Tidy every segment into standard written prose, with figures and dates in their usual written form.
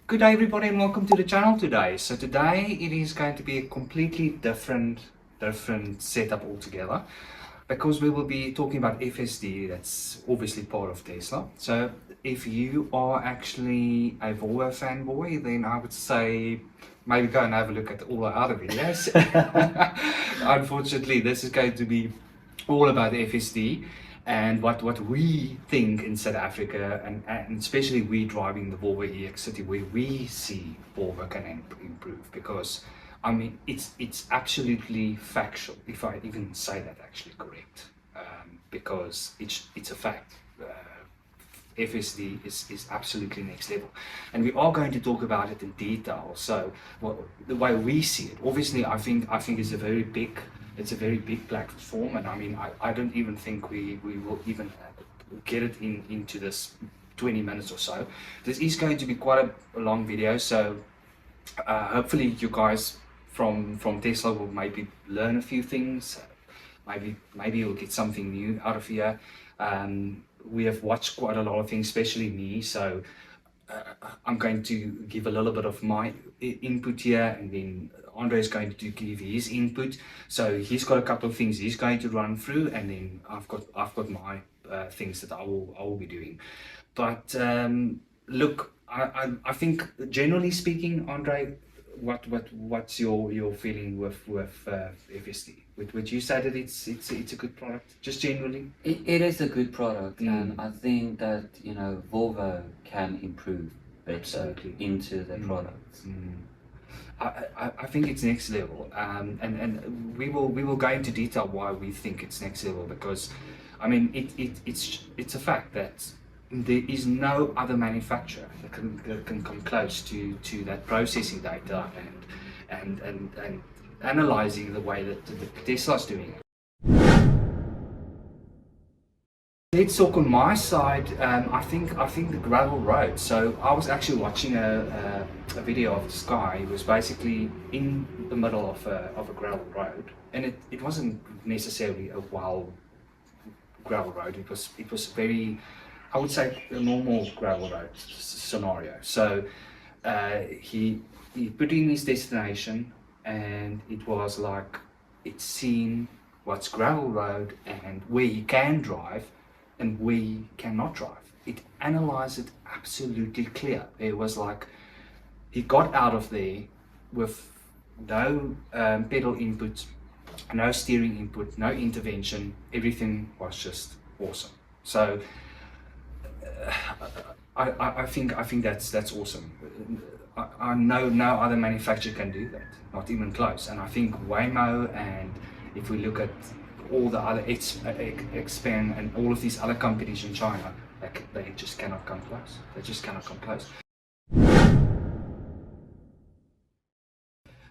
Good day everybody and welcome to the channel today. So today it is going to be a completely different setup altogether, because we will be talking about FSD. That's obviously part of Tesla. So if you are actually a Volvo fanboy, then I would say maybe go and have a look at all our other videos. Unfortunately, this is going to be all about FSD and what we think in South Africa, and especially we driving the Volvo EX30, where we see Volvo can improve. Because I mean, it's absolutely factual, if I even say that actually correct, because it's a fact. FSD is absolutely next level, and we are going to talk about it in detail. So, the way we see it, obviously, I think it's a very big platform, and I mean, I don't even think we will even get it into this 20 minutes or so. This is going to be quite a long video, so hopefully you guys from Tesla will maybe learn a few things. Maybe you'll get something new out of here. We have watched quite a lot of things, especially me, so I'm going to give a little bit of my input here, and then Andre is going to give his input. So he's got a couple of things he's going to run through, and then I've got my things that I will be doing. But look, I think generally speaking, Andre, what's your feeling with FSD? Would you say that it's a good product, just generally? It is a good product, and I think that Volvo can improve better Absolutely. into the products. I think it's next level, and we will go into detail why we think it's next level, because I mean it's a fact that there is no other manufacturer that can come close to that processing data and analyzing the way that Tesla's doing it. Let's talk on my side. I think the gravel road. So I was actually watching a video of this guy who was basically in the middle of a gravel road, and it wasn't necessarily a wild gravel road. It was very, I would say, a normal gravel road scenario. So he put in his destination, and it was like it's seen what's gravel road and where he can drive and we cannot drive. It analyzed it absolutely clear. It was like he got out of there with no pedal input, no steering input, no intervention. Everything was just awesome. So I think that's awesome. I know no other manufacturer can do that, not even close. And I think Waymo, and if we look at all the other Xpeng and all of these other companies in China, they just cannot come close. They just cannot come close.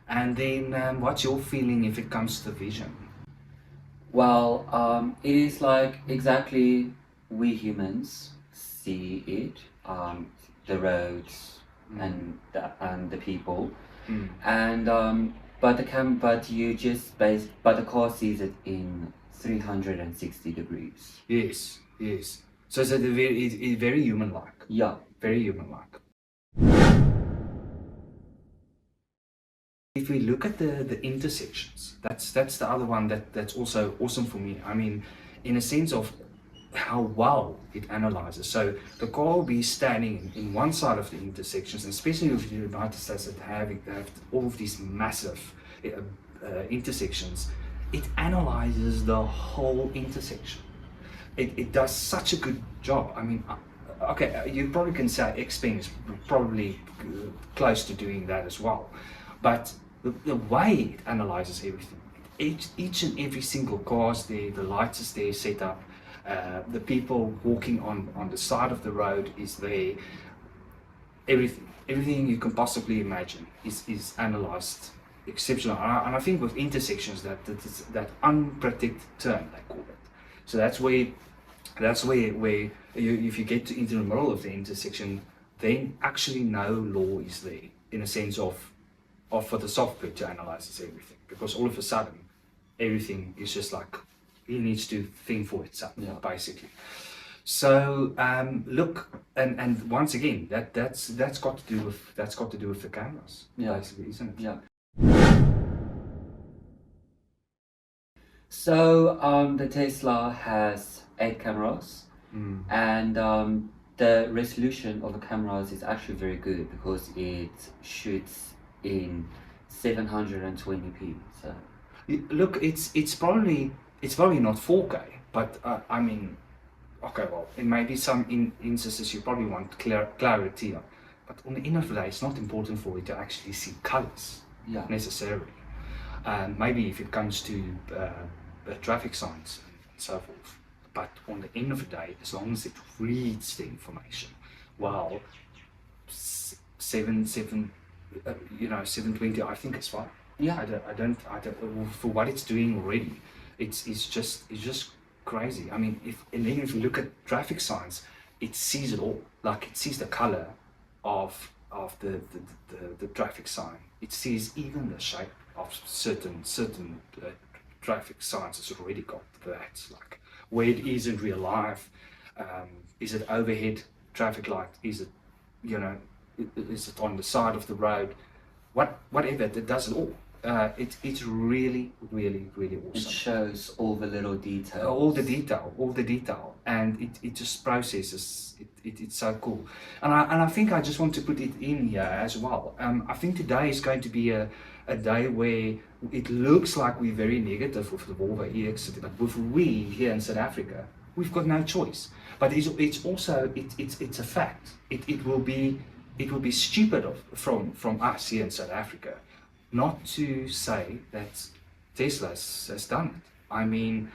And then what's your feeling if it comes to the vision? Well, it is like exactly we humans see it, the roads and the people, and but the car sees it in 360 degrees. Yes. So it's very human-like. Yeah. Very human-like. If we look at the intersections, that's the other one that's also awesome for me. I mean, in a sense of how well it analyzes. So the car will be standing in one side of the intersections, and especially with the United States that have all of these massive intersections, it analyzes the whole intersection. It does such a good job. I mean, okay, you probably can say Xpeng is probably close to doing that as well, but the way it analyzes everything, each and every single car's there, the lights is there set up, the people walking on the side of the road is there, everything you can possibly imagine is analyzed exceptional. And I think with intersections, that unprotected turn, they call it. So that's where if you get into the middle of the intersection, then actually no law is there, in a sense of for the software to analyze everything, because all of a sudden everything is just like it needs to think for itself, basically. So look, and once again, that's got to do with the cameras, Yeah. basically, isn't it? Yeah. So the Tesla has 8 cameras, and the resolution of the cameras is actually very good because it shoots in 720p. So Look, it's probably not 4K, but I mean, okay, well, it may be some instances you probably want clarity on, but on the end of the day, it's not important for you to actually see colors yeah, necessarily. Maybe if it comes to traffic signs and so forth, but on the end of the day, as long as it reads the information, well, 720, I think it's fine. yeah, I don't, for what it's doing already, it's just crazy. I mean, and then if you look at traffic signs, it sees it all. Like it sees the color of the traffic sign. It sees even the shape of certain traffic signs. It's already got that, like where it is in real life. Is it overhead traffic light? Is it, is it on the side of the road? Whatever, it does it all. It's really, really, really it awesome. shows all the little details. All the detail, and it just processes. It's so cool, and I think I just want to put it in here as well. I think today is going to be a day where it looks like we're very negative with the Volvo EX30, but with we here in South Africa, we've got no choice. But it's also it's a fact. It will be stupid from us here in South Africa not to say that Tesla has done it. I mean,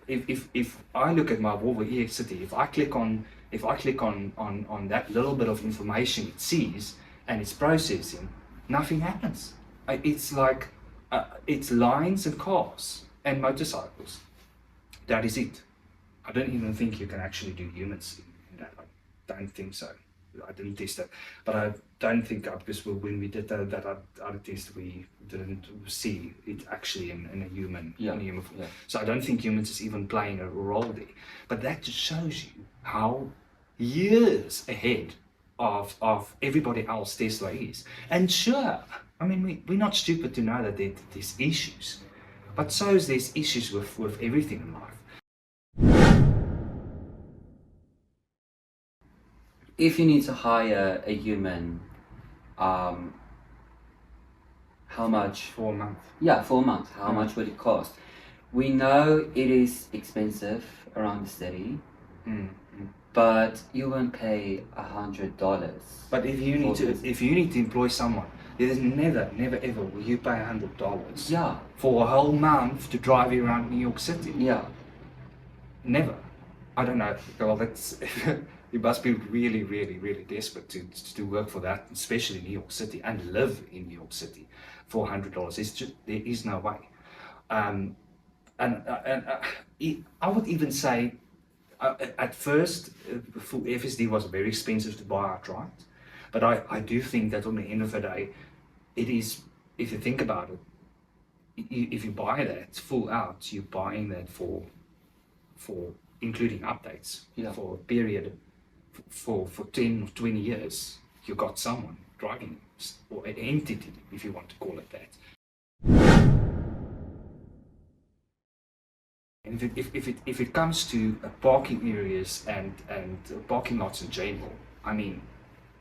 if I look at my Volvo EX30, if I click on that little bit of information it sees and it's processing, nothing happens. It's like it's lines and cars and motorcycles. That is it. I don't even think you can actually do humans in that. I don't think so. I didn't test that, but I don't think because when we did that other test, we didn't see it actually in a human. Yeah. In a human form. Yeah. So I don't think humans is even playing a role there. But that just shows you how years ahead of everybody else Tesla is. And sure, I mean we're not stupid to know that there's issues, but so is there's issues with everything in life. If you need to hire a human, how much? For a month. Yeah, for a month. How much would it cost? We know it is expensive around the city, but you won't pay $100. But if you need to employ someone, there's never ever will you pay $100 Yeah, for a whole month to drive you around New York City. yeah, Never. I don't know. Well, that's you must be really, really, really desperate to work for that, especially in New York City and live in New York City for $100. It's just there is no way. I would even say at first, full FSD was very expensive to buy outright, but I do think that on the end of the day, it is, if you think about it, if you buy that full out, you're buying that for including updates. Yeah. For a period for 10 or 20 years, you got someone driving it, or an entity, if you want to call it that. And if it comes to parking areas and parking lots in general, I mean,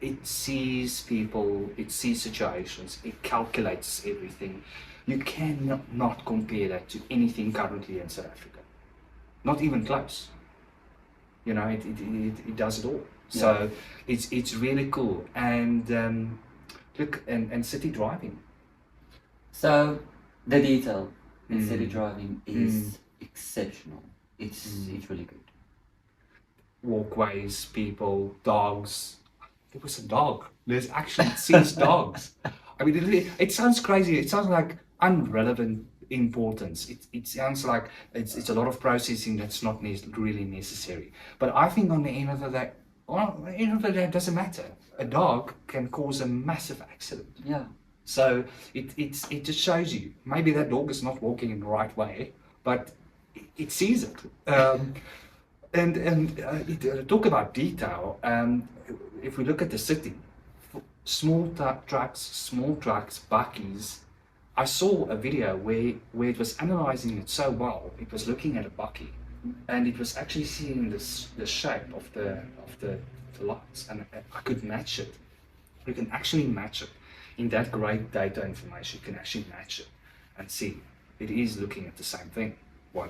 it sees people, it sees situations, it calculates everything. You cannot not compare that to anything currently in South Africa. Not even close. You know, it does it all. So it's really cool. And look, and city driving. So the detail in city driving is exceptional. It's really good. Walkways, people, dogs. There was a dog. There's actually it sees dogs. I mean, it sounds crazy. It sounds like irrelevant importance. It sounds like it's a lot of processing that's not really necessary. But I think on the end of the day, well, the end of the day, it doesn't matter. A dog can cause a massive accident. Yeah. So it just shows you maybe that dog is not walking in the right way, but it sees it. Talk about detail. If we look at the city, small trucks, buckies. I saw a video where it was analyzing it so well. It was looking at a bucky, and it was actually seeing the shape of the lights, and I could match it. You can actually match it in that great data information. You can actually match it and see it is looking at the same thing. What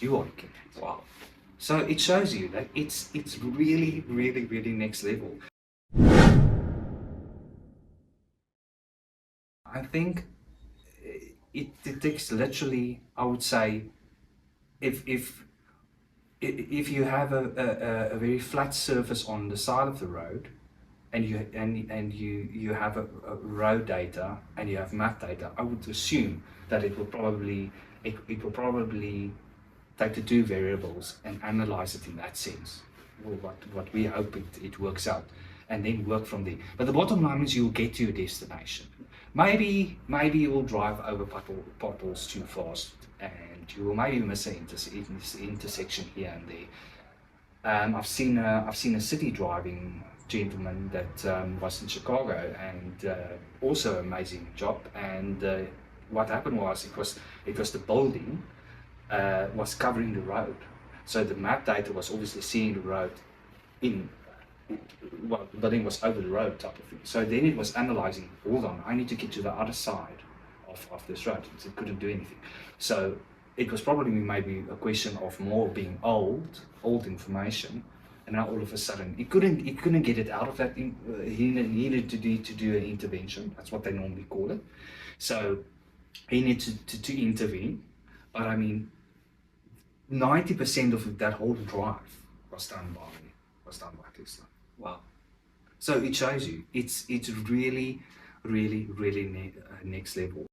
you are looking at. Wow. So it shows you that it's really, really, really next level. I think it detects literally, I would say, if you have a very flat surface on the side of the road, and you have a road data and you have map data, I would assume that it will probably take the two variables and analyze it in that sense. Well, what we hope it works out, and then work from there. But the bottom line is you'll get to your destination. Maybe you will drive over potholes too fast, and you will maybe miss an intersection here and there. I've seen a city driving gentleman that was in Chicago, and also amazing job. And what happened was it was the building was covering the road, so the map data was obviously seeing the road well, the building was over the road type of thing. So then it was analyzing, hold on, I need to get to the other side of this road. It couldn't do anything. So it was probably maybe a question of more being old information, and now all of a sudden it couldn't get it out of that. He needed to do an intervention. That's what they normally call it. So he needed to intervene. But I mean, 90% of that whole drive was done by Tesla. Wow. So it shows you it's really, really, really next level.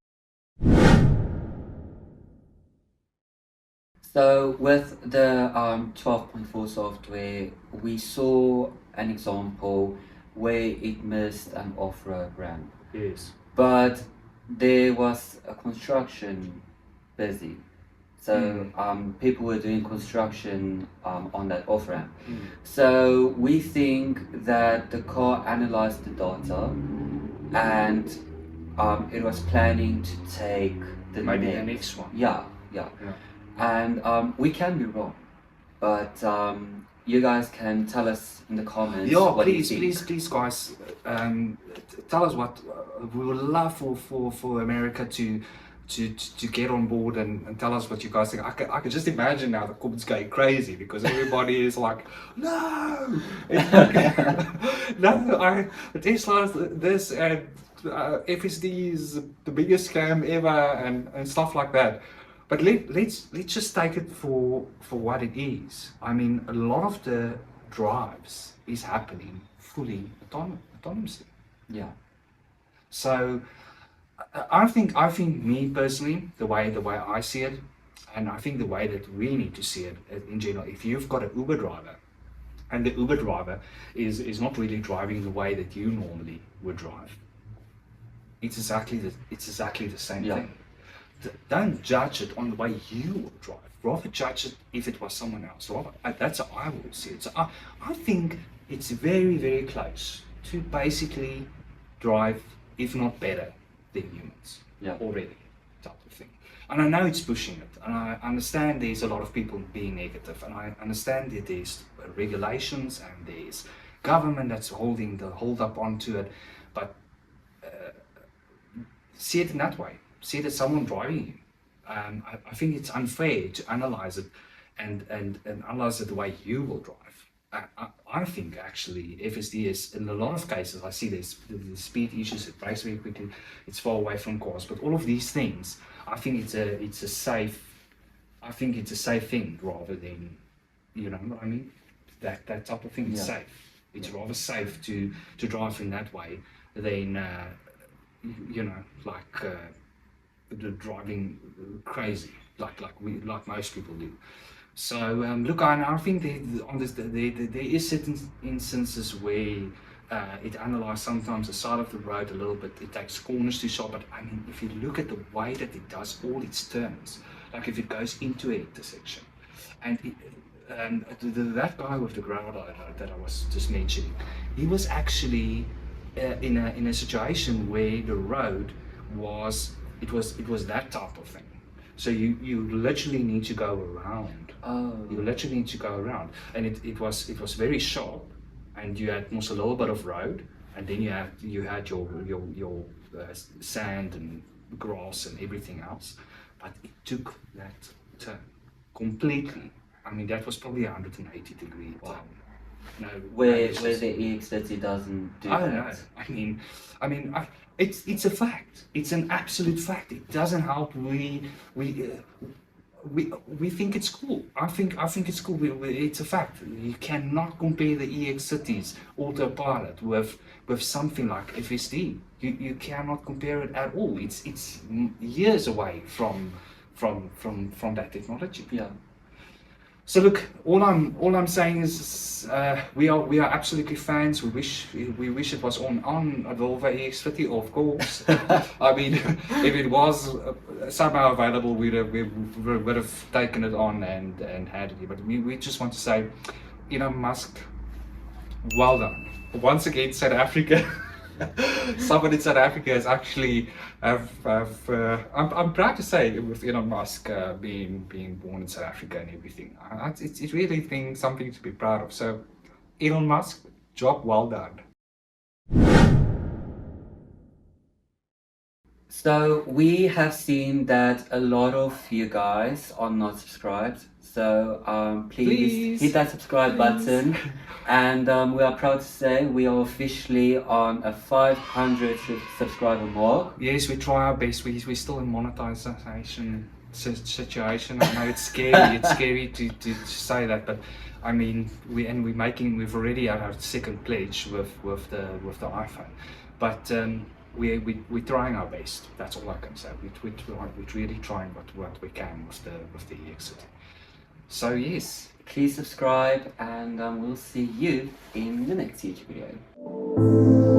So with the 12.4 software, we saw an example where it missed an off-road ramp. Yes. But there was a construction busy. So people were doing construction on that off-ramp. So we think that the car analyzed the data, and it was planning to take the next one. Yeah. And we can be wrong, but you guys can tell us in the comments. Yeah, what please, you think. please, guys, tell us what we would love for America to get on board and tell us what you guys think. I can just imagine now the comments going crazy because everybody is like, no, no, Tesla's this and FSD is the biggest scam ever and stuff like that. But let's just take it for what it is. I mean, a lot of the drives is happening fully autonomously. Yeah. So I think me personally, the way I see it, and I think the way that we need to see it in general, if you've got an Uber driver, and the Uber driver is not really driving the way that you normally would drive, it's exactly the same thing. Don't judge it on the way you would drive. Rather judge it if it was someone else. That's how I would see it. So I think it's very, very close to basically drive, if not better, than humans. Already, type of thing. And I know it's pushing it, and I understand there's a lot of people being negative, and I understand that there's regulations and there's government that's holding the hold up onto it, but see it in that way. See that someone driving you. I think it's unfair to analyze it and analyze it the way you will drive. I think actually FSD is, in a lot of cases, I see there's the speed issues, it brakes very quickly, it's far away from cars, but all of these things, I think it's a safe thing rather than, you know what I mean? That type of thing is safe. It's rather safe to drive in that way than you know, like the driving crazy like most people do. So look, I think there is certain instances where it analyzes sometimes the side of the road a little bit. It takes corners too sharp, but I mean, if you look at the way that it does all its turns, like if it goes into an intersection, and that guy with the ground that I was just mentioning, he was actually in a situation where the road was it was that type of thing. So you literally need to go around. Oh. You literally need to go around, and it was very sharp, and you had almost a little bit of road, and then you had your sand and grass and everything else, but it took that turn completely. I mean, that was probably 180-degree turn. No, Where it's where just- the EX30 doesn't do I that. don't know. It's a fact. It's an absolute fact. It doesn't help. We think it's cool. I think it's cool. It's a fact. You cannot compare the EX30's autopilot with something like FSD. You cannot compare it at all. It's years away from that technology. Yeah. So look, all I'm saying is we are absolutely fans. We wish it was on a Volvo EX30, of course. I mean, if it was somehow available, we would have taken it on and had it. But we just want to say, Elon Musk, well done once again, South Africa. Someone in South Africa has actually I'm proud to say, with Elon Musk being born in South Africa and everything, it's really something to be proud of. So Elon Musk, job well done. So we have seen that a lot of you guys are not subscribed. So please hit that subscribe button. And we are proud to say we are officially on a 500 subscriber mark. Yes, we try our best. We're still in monetization situation. I know it's scary. It's scary to say that, but I mean, we've already had our second pledge with the iPhone, but we're trying our best. That's all I can say. We're really trying what we can with the EX30. So yes, Please subscribe, and we'll see you in the next YouTube video.